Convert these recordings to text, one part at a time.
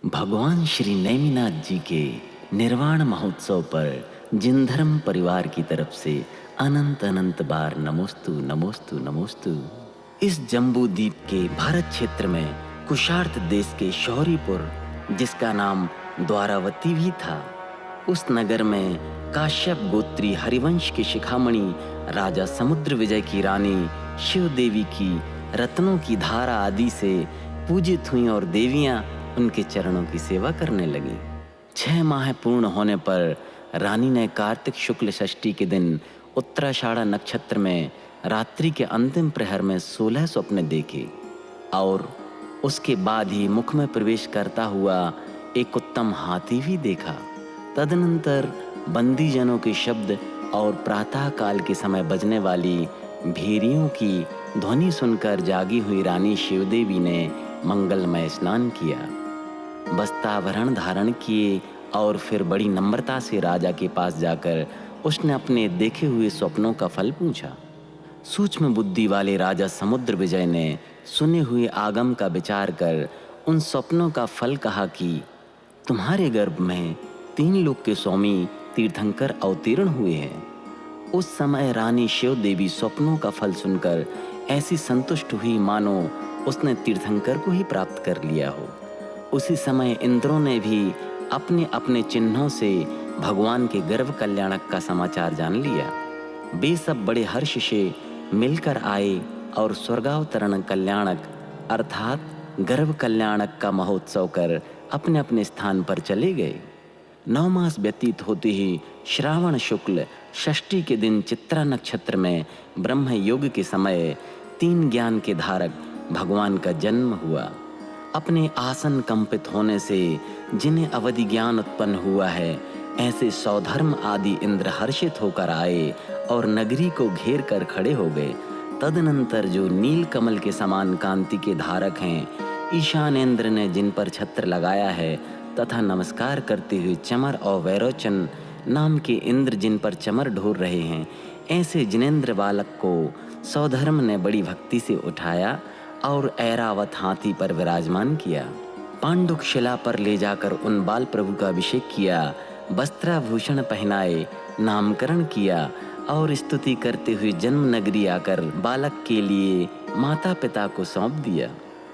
भगवान श्री नेमिनाथ जी के निर्वाण महोत्सव पर जिन धर्म परिवार की तरफ से अनंत अनंत बार नमोस्तु नमोस्तु नमोस्तु। इस जम्बू द्वीप के भारत क्षेत्र में कुशार्थ देश के शौरीपुर, जिसका नाम द्वारावती भी था, उस नगर में काश्यप गोत्री हरिवंश के शिखामणि राजा समुद्र विजय की रानी शिव देवी की रत्नों की धारा आदि से पूजित हुई और देवियां उनके चरणों की सेवा करने लगी। 6 माह पूर्ण होने पर रानी ने कार्तिक शुक्ल षष्ठी के दिन उत्तराषाढ़ा नक्षत्र में रात्रि के अंतिम प्रहर में 16 स्वप्न देखे और उसके बाद ही मुख में प्रवेश करता हुआ एक उत्तम हाथी भी देखा। तदनंतर बंदीजनों के शब्द और प्रातः काल के समय बजने वाली भेरियों की ध्वनि सुनकर जागी हुई रानी शिवदेवी ने मंगलमय स्नान किया, वस्त्राभरण धारण किए और फिर बड़ी नम्रता से राजा के पास जाकर उसने अपने देखे हुए स्वप्नों का फल पूछा। सूक्ष्म बुद्धि वाले राजा समुद्र विजय ने सुने हुए आगम का विचार कर उन स्वप्नों का फल कहा कि तुम्हारे गर्भ में 3 लोक के स्वामी तीर्थंकर अवतीर्ण हुए हैं। उस समय रानी शिव देवी स्वप्नों का फल सुनकर ऐसी संतुष्ट हुई मानो उसने तीर्थंकर को ही प्राप्त कर लिया हो। उसी समय इंद्रों ने भी अपने अपने चिन्हों से भगवान के गर्भ कल्याणक का समाचार जान लिया। वे सब बड़े हर्ष से मिलकर आए और स्वर्गावतरण कल्याणक अर्थात गर्भ कल्याणक का महोत्सव कर अपने अपने स्थान पर चले गए। 9 मास व्यतीत होते ही श्रावण शुक्ल षष्ठी के दिन चित्रा नक्षत्र में ब्रह्म योग के समय 3 ज्ञान के धारक भगवान का जन्म हुआ। अपने आसन कंपित होने से जिन्हें अवधि ज्ञान उत्पन्न हुआ है, ऐसे सौधर्म आदि इंद्र हर्षित होकर आए और नगरी को घेर कर खड़े हो गए। तदनंतर जो नील कमल के समान कांति के धारक हैं, ईशानेंद्र ने जिन पर छत्र लगाया है तथा नमस्कार करते हुए चमर और वैरोचन नाम के इंद्र जिन पर चमर ढोर रहे हैं, ऐसे जिनेंद्र बालक को सौधर्म ने बड़ी भक्ति से उठाया और ऐरावत हाथी पर विराजमान किया। पांडुक शिला पर ले जाकर उन बाल प्रभु का अभिषेक किया, वस्त्राभूषण पहनाए, नामकरण किया और स्तुति करते हुए जन्म नगरी आकर बालक के लिए माता पिता को सौंप दिया।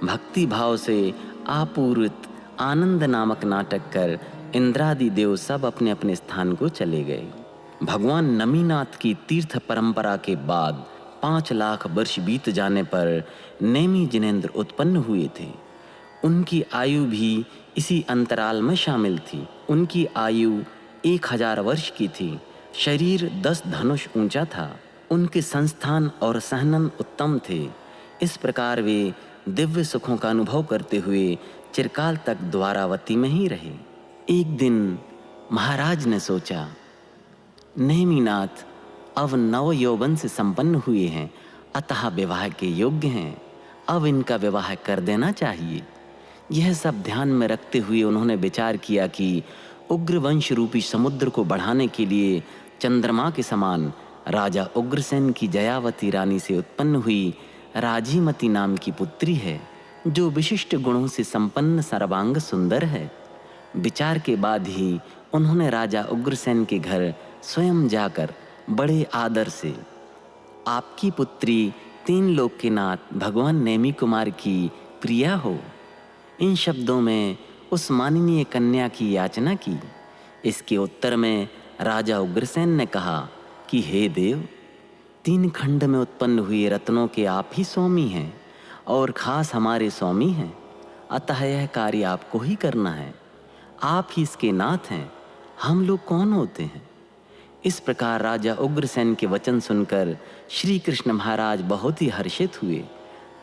भक्ति भाव से आपूरित आनंद नामक नाटक कर इंद्रादि देव सब अपने अपने स्थान को चले गए। भगवान नमीनाथ की तीर्थ परंपरा के बाद 5 लाख वर्ष बीत जाने पर नेमी जिनेंद्र उत्पन्न हुए थे। उनकी आयु भी इसी अंतराल में शामिल थी। उनकी आयु 1000 वर्ष की थी। शरीर 10 धनुष ऊंचा था। उनके संस्थान और सहनन उत्तम थे। इस प्रकार वे दिव्य सुखों का अनुभव करते हुए चिरकाल तक द्वारावती में ही रहे। एक दिन महाराज ने सोचा, नेमिनाथ अब नव यौवन से संपन्न हुए हैं, अतः विवाह के योग्य हैं। अब इनका विवाह कर देना चाहिए। यह सब ध्यान में रखते हुए उन्होंने विचार किया कि उग्र वंश रूपी समुद्र को बढ़ाने के लिए चंद्रमा के समान राजा उग्रसेन की जयावती रानी से उत्पन्न हुई राजीमती नाम की पुत्री है, जो विशिष्ट गुणों से संपन्न सर्वांग सुंदर है। विचार के बाद ही उन्होंने राजा उग्रसेन के घर स्वयं जाकर बड़े आदर से, आपकी पुत्री 3 लोक के नाथ भगवान नेमी कुमार की प्रिया हो, इन शब्दों में उस माननीय कन्या की याचना की। इसके उत्तर में राजा उग्रसेन ने कहा कि हे देव, 3 खंड में उत्पन्न हुए रत्नों के आप ही स्वामी हैं और खास हमारे स्वामी हैं, अतः यह कार्य आपको ही करना है। आप ही इसके नाथ हैं, हम लोग कौन होते हैं। इस प्रकार राजा उग्रसेन के वचन सुनकर श्री कृष्ण महाराज बहुत ही हर्षित हुए।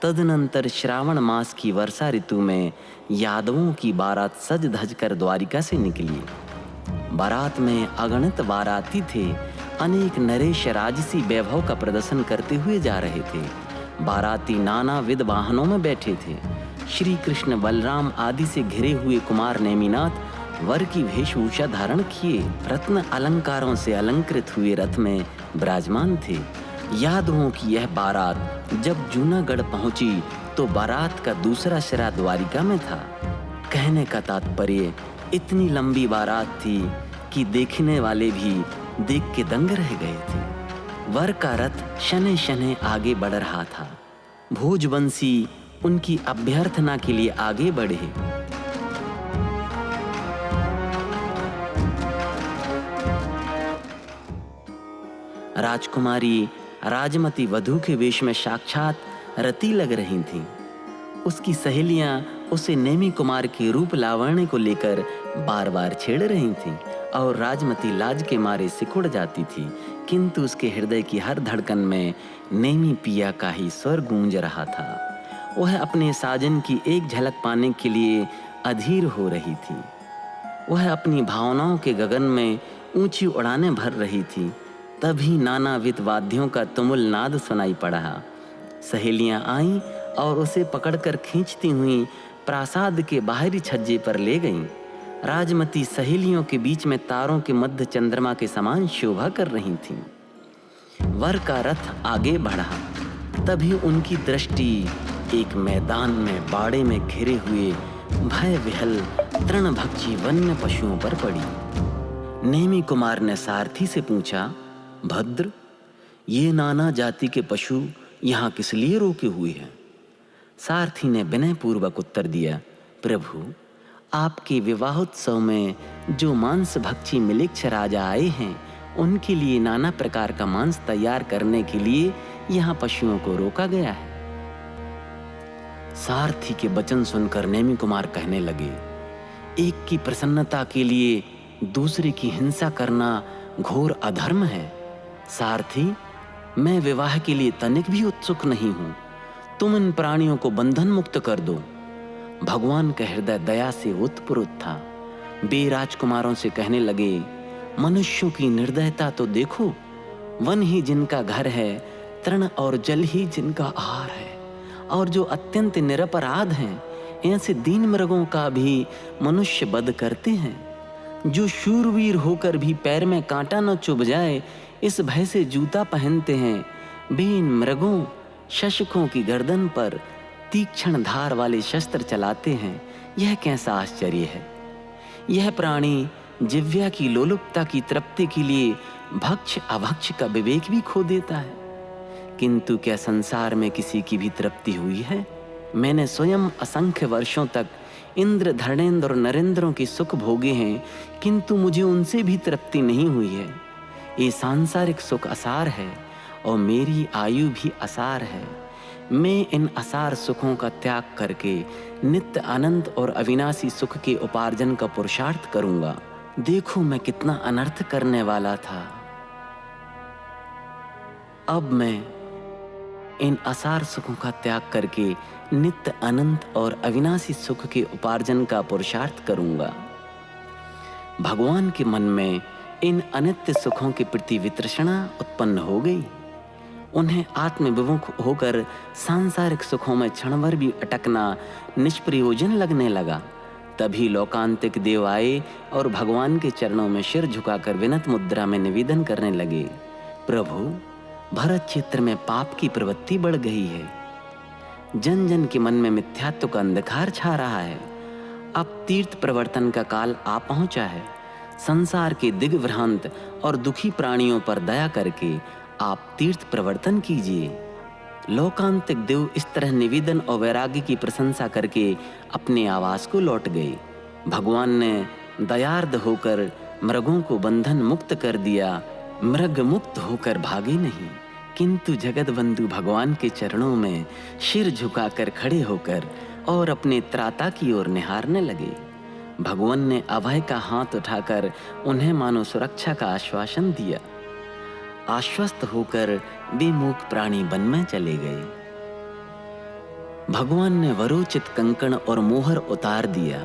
तदनंतर श्रावण मास की वर्षा ऋतु में यादवों की बारात सज धज कर द्वारिका से निकली। बारात में अगणित बाराती थे। अनेक नरेश राजसी वैभव का प्रदर्शन करते हुए जा रहे थे। बाराती नाना विध वाहनों में बैठे थे। श्री कृष्ण बलराम आदि से घिरे हुए कुमार नेमिनाथ वर की वेशभूषा धारण किए रत्न अलंकारों से अलंकृत हुए रथ में विराजमान थे। यादवों की यह बारात जब जूनागढ़ पहुंची तो बारात का दूसरा सिरा द्वारिका में था। कहने का तात्पर्य, इतनी लंबी बारात थी कि देखने वाले भी देख के दंग रह गए थे। वर का रथ शनै शनै आगे बढ़ रहा था। भोजवंशी उनकी अभ्यर्थना के लिए आगे बढ़े। राजकुमारी राजमती वधू के वेश में साक्षात रति लग रही थीं। उसकी सहेलियां उसे नेमी कुमार के रूप लावण्य को लेकर बार बार छेड़ रही थीं और राजमती लाज के मारे सिकुड़ जाती थी, किंतु उसके हृदय की हर धड़कन में नेमी पिया का ही स्वर गूंज रहा था। वह अपने साजन की एक झलक पाने के लिए अधीर हो रही थी। वह अपनी भावनाओं के गगन में ऊंची उड़ानें भर रही थी। तभी नानाविध वाद्यों का तुमुल नाद सुनाई पड़ा। सहेलियां आईं और उसे पकड़कर खींचती हुई प्रासाद के बाहरी छज्जे पर ले गईं। राजमती सहेलियों के बीच में तारों के मध्य चंद्रमा के समान शोभा कर रही थीं। वर का रथ आगे बढ़ा। तभी उनकी दृष्टि एक मैदान में बाड़े में घिरे हुए भय विहल तृणभक्षी वन्य पशुओं पर पड़ी। नेमी कुमार ने सारथी से पूछा, भद्र, ये नाना जाति के पशु यहाँ किस लिए रोके हुए हैं? सारथी ने विनय पूर्वक उत्तर दिया, प्रभु, आपके विवाहोत्सव में जो मांस भक्षी मिलिक्ष राजा आए हैं, उनके लिए नाना प्रकार का मांस तैयार करने के लिए यहाँ पशुओं को रोका गया है। सारथी के वचन सुनकर नेमी कुमार कहने लगे, एक की प्रसन्नता के लिए दूसरे की हिंसा करना घोर अधर्म है। सारथी, मैं विवाह के लिए तनिक भी उत्सुक नहीं हूं। तुम इन प्राणियों को बंधन मुक्त कर दो। भगवान का हृदय दया से उत्प्रोत था। वे राजकुमारों से कहने लगे, मनुष्यों की निर्दयता तो देखो। वन ही जिनका घर है, तृण और जल ही जिनका आहार है, और जो अत्यंत निरपराध हैं, ऐसे दीन मृगों का भी मनुष्य वध करते हैं। जो शूरवीर होकर भी पैर में कांटा न चुभ जाए, इस भय से जूता पहनते हैं। वे इन मृगों शशकों की गर्दन पर तीक्ष्ण धार वाले शस्त्र चलाते हैं। यह कैसा आश्चर्य है! यह प्राणी जिह्वा की लोलुपता की तृप्ति के लिए भक्ष अभक्ष का विवेक भी खो देता है। किंतु क्या संसार में किसी की भी तृप्ति हुई है? मैंने स्वयं असंख्य वर्षों तक इंद्र, धर्मेंद्र और नरेंद्रों के सुख भोगे हैं, किंतु मुझे उनसे भी तृप्ति नहीं हुई है। ये सांसारिक सुख असार है और मेरी आयु भी असार है। मैं इन असार सुखों का त्याग करके नित्य अनंत और अविनाशी सुख के उपार्जन का पुरुषार्थ करूंगा। देखो मैं कितना अनर्थ करने वाला था। अब मैं इन असार सुखों का त्याग करके नित्य अनंत और अविनाशी सुख के उपार्जन का पुरुषार्थ करूंगा। भगवान के मन में इन अनित्य सुखों के प्रति वितृष्णा उत्पन्न हो गई। उन्हें आत्मविमुख होकर सांसारिक सुखों में क्षणभर भी अटकना निष्प्रयोजन लगने लगा। तभी लोकांतिक देव आए और भगवान के चरणों में सिर झुकाकर विनत मुद्रा में निवेदन करने लगे, प्रभु, भरत क्षेत्र में पाप की प्रवृत्ति बढ़ गई है। जन जन के मन में मिथ्यात्व का अंधकार छा रहा है। अब तीर्थ प्रवर्तन का काल आ पहुंचा है। संसार के दिग्भ्रांत और दुखी प्राणियों पर दया करके आप तीर्थ प्रवर्तन कीजिए। लोकांतिक देव इस तरह निवेदन और वैराग्य की प्रशंसा करके अपने आवास को लौट गए। भगवान ने दयार्द होकर मृगों को बंधन मुक्त कर दिया। मृग मुक्त होकर भागे नहीं, किंतु जगत बंधु भगवान के चरणों में सिर झुकाकर खड़े होकर और अपने त्राता की ओर निहारने लगे। भगवान ने अभय का हाथ उठाकर उन्हें मानो सुरक्षा का आश्वासन दिया। आश्वस्त होकर वे मूक प्राणी वन में चले गए। भगवान ने वरोचित कंकण और मोहर उतार दिया।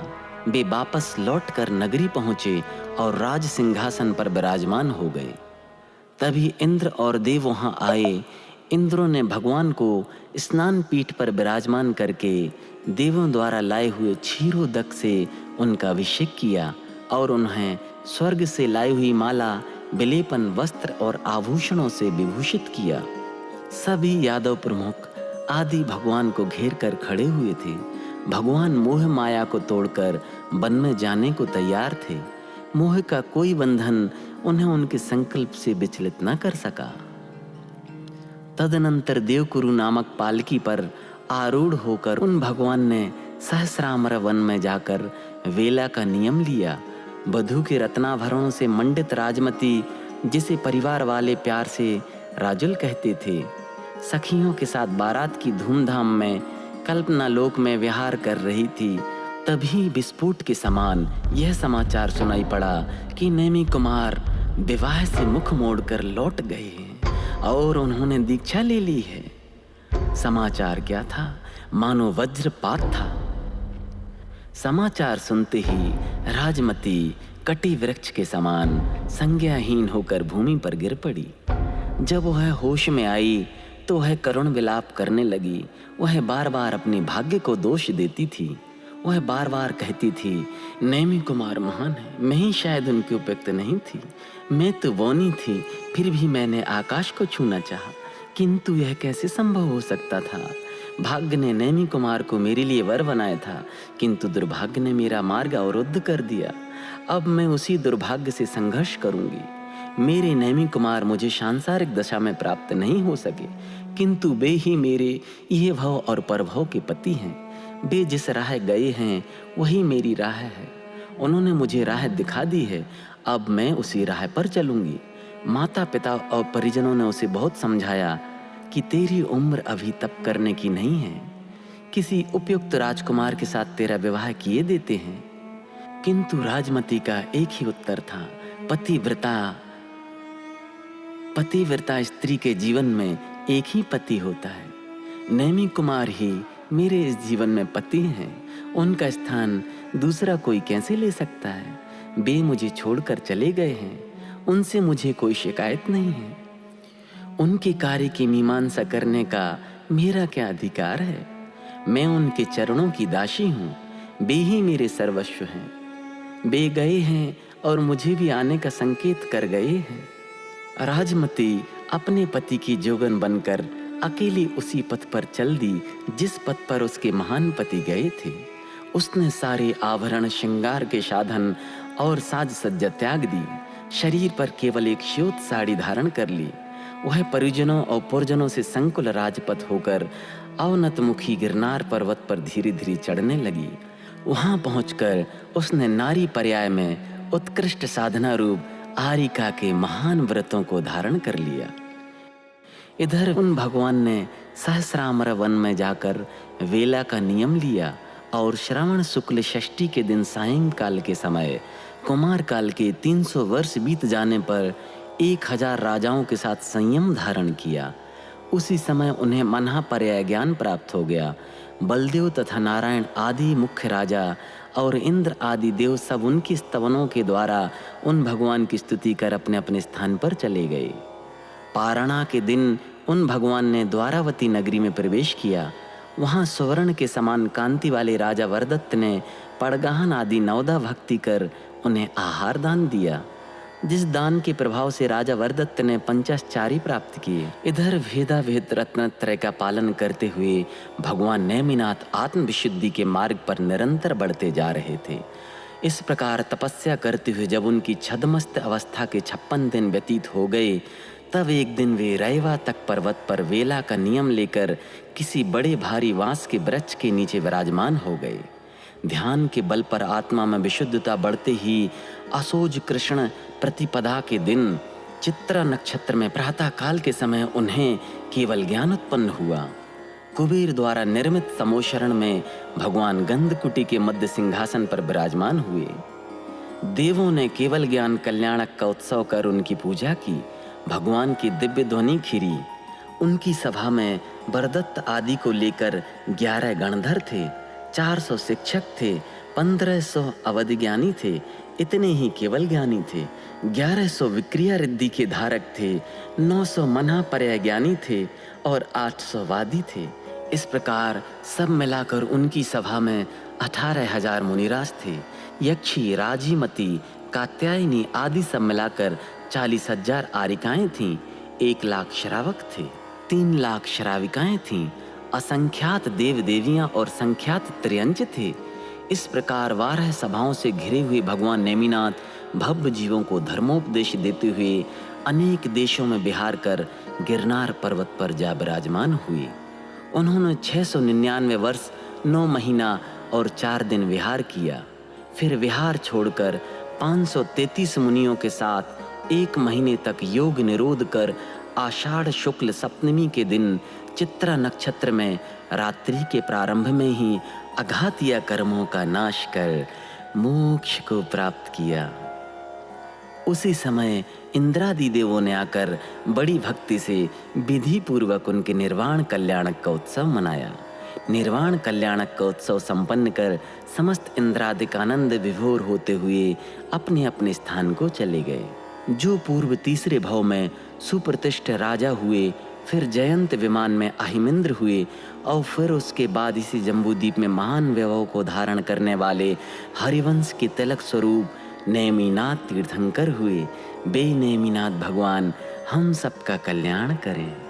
वे वापस लौटकर नगरी पहुंचे और राज सिंहासन पर विराजमान हो गए। तभी इंद्र और देव वहां आए। इंद्रों ने भगवान को स्नान पीठ पर विराजमान करके देवों द्वारा लाए हुए क्षीरोदक से उनका अभिषेक किया और उन्हें स्वर्ग से लाई हुई माला, विलेपन, वस्त्र और आभूषणों से विभूषित किया। सभी यादव प्रमुख आदि भगवान को घेर कर खड़े हुए थे। भगवान मोह माया को तोड़कर वन में जाने को तैयार थे। मोह का कोई बंधन उन्हें उनके संकल्प से विचलित न कर सका। तदनंतर देवकुरु नामक पालकी पर आरूढ़ होकर उन भगवान ने सहस्रामर वन में जाकर वेला का नियम लिया। वधू के रत्नाभरणों से मंडित राजमती, जिसे परिवार वाले प्यार से राजुल कहते थे, सखियों के साथ बारात की धूमधाम में कल्पना लोक में विहार कर रही थी। तभी विस्फोट के समान यह समाचार सुनाई पड़ा कि नेमि कुमार विवाह से मुख मोड़कर लौट गए हैं और उन्होंने दीक्षा ले ली है। समाचार क्या था? मानो वज्रपात था। समाचार सुनते ही राजमती कटी वृक्ष के समान संज्ञाहीन होकर भूमि पर गिर पड़ी। जब वह होश में आई तो वह करुण विलाप करने लगी। वह बार बार अपने भाग्य को दोष देती थी। वह बार बार कहती थी, नेमि कुमार महान है, मैं ही शायद उनकी उपयुक्त नहीं थी। मैं तो बौनी थी, फिर भी मैंने आकाश को छूना चाहा, किंतु यह कैसे संभव हो सकता था? भाग्य ने नेमि कुमार को मेरे लिए वर बनाया था, किंतु दुर्भाग्य ने मेरा मार्ग अवरुद्ध कर दिया। अब मैं उसी दुर्भाग्य से संघर्ष करूंगी। मेरे नेमि कुमार मुझे सांसारिक दशा में प्राप्त नहीं हो सके, किंतु वे ही मेरे ये भव और परभव के पति हैं। वे जिस राह गए हैं वही मेरी राह है। उन्होंने मुझे राह दिखा दी है, अब मैं उसी राह पर चलूंगी। माता पिता और परिजनों ने उसे बहुत समझाया कि तेरी उम्र अभी तप करने की नहीं है, किसी उपयुक्त राजकुमार के साथ तेरा विवाह किए देते हैं। किंतु राजमती का एक ही उत्तर था, पतिव्रता स्त्री के जीवन में एक ही पति होता है। नेमि कुमार ही मेरे इस जीवन में पति हैं, उनका स्थान दूसरा कोई कैसे ले सकता है? वे मुझे छोड़कर चले गए हैं, उनसे मुझे कोई शिकायत नहीं है। उनके कार्य की मीमांसा करने का मेरा क्या अधिकार है? मैं उनके चरणों की दासी हूँ, वे ही मेरे सर्वस्व हैं। वे गए हैं और मुझे भी आने का संकेत कर गए हैं। राजमती अपने पति की जोगन बनकर अकेली उसी पथ पर चल दी जिस पथ पर उसके महान पति गए थे। उसने सारे आभरण, श्रृंगार के साधन और साज सज्जा त्याग दी। शरीर पर केवल एक श्वेत साड़ी धारण कर ली। वह परिजनों और पुरजनों से संकुल राजपथ होकर अवनतमुखी गिरनार पर्वत पर धीरे धीरे चढ़ने लगी। वहां पहुंचकर उसने नारी पर्याय में उत्कृष्ट साधना रूप आरिका के महान व्रतों को धारण कर लिया। इधर उन भगवान ने सहस्रामर वन में जाकर वेला का नियम लिया और श्रावण शुक्ल षष्ठी के दिन सायंकाल के समय कुमार काल के 300 वर्ष बीत जाने पर 1000 राजाओं के साथ संयम धारण किया। उसी समय उन्हें मनहा-पर्याय ज्ञान प्राप्त हो गया। बलदेव तथा नारायण आदि मुख्य राजा और इंद्र आदि देव सब उनकी स्तवनों के द्वारा उन भगवान की स्तुति कर अपने अपने स्थान पर चले गए। पारणा के दिन उन भगवान ने द्वारावती नगरी में प्रवेश किया। वहां स्वर्ण के समान कांति वाले राजा वरदत्त ने पड़गाहन आदि 9 भक्ति कर उन्हें आहार दान दिया, जिस दान के प्रभाव से राजा वरदत्त ने पंचाचारी प्राप्त किए। इधर भेदाभेद रत्नत्रय का पालन करते हुए भगवान नेमिनाथ आत्मविशुद्धि के मार्ग पर निरंतर बढ़ते जा रहे थे। इस प्रकार तपस्या करते हुए जब उनकी छद्मस्त अवस्था के 56 दिन व्यतीत हो गए, तब एक दिन वे रैवा तक पर्वत पर वेला का नियम लेकर किसी बड़े भारी बांस के वृक्ष के नीचे विराजमान हो गए। ध्यान के बल पर आत्मा में विशुद्धता बढ़ते ही असोज कृष्ण प्रतिपदा के दिन चित्रा नक्षत्र में प्रातः काल के समय उन्हें केवल ज्ञान उत्पन्न हुआ। कुबेर द्वारा निर्मित समोशरण में भगवान गंधकुटी के मध्य सिंहासन पर विराजमान हुए। देवों ने केवल ज्ञान कल्याणक का उत्सव कर उनकी पूजा की। भगवान की दिव्य ध्वनि खिरी। उनकी सभा में वरदत्त आदि को लेकर 11 गणधर थे, 400 शिक्षक थे, 1500 अवधि ज्ञानी थे, इतने ही केवल ज्ञानी थे, 1100 विक्रिया रिद्धि के धारक थे, 900 मनहा पर्याय ज्ञानी थे और 800 वादी थे। इस प्रकार सब मिलाकर उनकी सभा में 18,000 मुनिराज थे। यक्षी, राजीमती, कात्यायनी आदि सब मिलाकर 40,000 आरिकाएं थीं। 1 लाख श्रावक थे, 3 लाख श्राविकाएं थीं, असंख्यात देव देवियां और संख्यात त्रयंच थे। इस प्रकार 12 सभाओं से घिरे हुए भगवान नेमिनाथ भव्य जीवों को धर्मोपदेश देते हुए अनेक देशों में विहार कर गिरनार पर्वत पर जा विराजमान हुए। उन्होंने 699 वर्ष 9 महीना और 4 दिन विहार किया। फिर विहार छोड़कर 533 मुनियों के साथ 1 महीने तक योग निरोध कर आषाढ़ शुक्ल सप्तमी के दिन चित्रा नक्षत्र में रात्रि के प्रारंभ में ही अघातिया कर्मों का नाश कर मोक्ष को प्राप्त किया। उसी समय इंद्रादि देवों ने आकर बड़ी भक्ति से विधि पूर्वक उनके निर्वाण कल्याणक का उत्सव मनाया। निर्वाण कल्याणक का उत्सव संपन्न कर समस्त इंद्रादिक आनंद विभोर होते हुए अपने अपने स्थान को चले गए। जो पूर्व तीसरे भाव में सुप्रतिष्ठ राजा हुए, फिर जयंत विमान में अहिमिंद्र हुए और फिर उसके बाद इसी जम्बूद्वीप में महान वैभव को धारण करने वाले हरिवंश के तिलक स्वरूप नेमिनाथ तीर्थंकर हुए। बे नेमिनाथ भगवान हम सबका कल्याण करें।